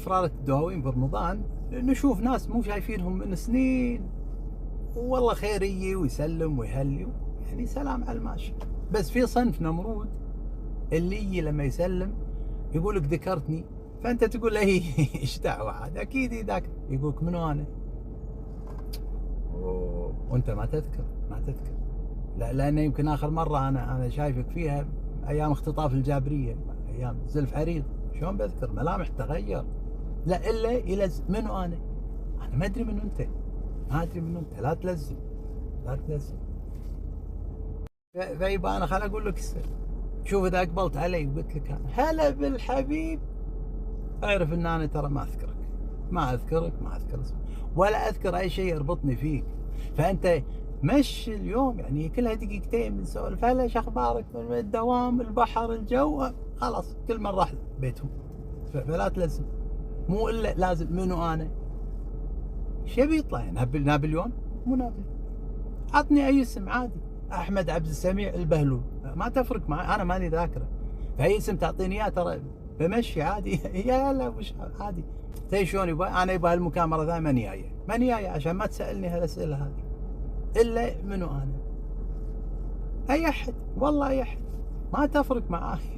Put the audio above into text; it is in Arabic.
افرار الدواوين برمضان نشوف ناس مو شايفينهم من سنين، والله خير يجي ويسلم ويهلي، يعني سلام على الماشي. بس في صنف نمرود اللي يجي لما يسلم يقول لك ذكرتني، فانت تقول له ايش دعوه عاد، اكيد ذاك يقول لك منو انا؟ وانت ما تذكر. لا، لان يمكن اخر مره انا شايفك فيها ايام اختطاف الجابريه، ايام زلف حريض، شلون بذكر؟ ملامح تغير. لا الا يلزم منو انا ما ادري منو انت، لا تلزم. فيبقى انا خل اقول لك السر. شوف اذا اقبلت علي وقلت لك هلا بالحبيب، اعرف ان انا ترى ما اذكرك اسمك، ولا اذكر اي شيء يربطني فيك. فانت مش اليوم يعني كلها دقيقتين بنسولف، هلا ايش اخبارك، الدوام، البحر، الجو، خلاص كل من راح بيتهم. فلا تلزم، مو الا لازم منو انا. ايش يبي يطلع نابليون؟ مو نابليون، عطني اي اسم عادي، احمد عبد السميع البهلول، ما تفرق معي، انا ماني ذاكره. فاي اسم تعطيني اياه ترى بمشي عادي. يا لا مش عادي. تدري شلون يبغى؟ انا يبغى هالمكان مره ثانيه ماني جايه عشان ما تسالني هالاسئله هذه. الا منو انا؟ اي احد، والله اي احد، ما تفرق معاي.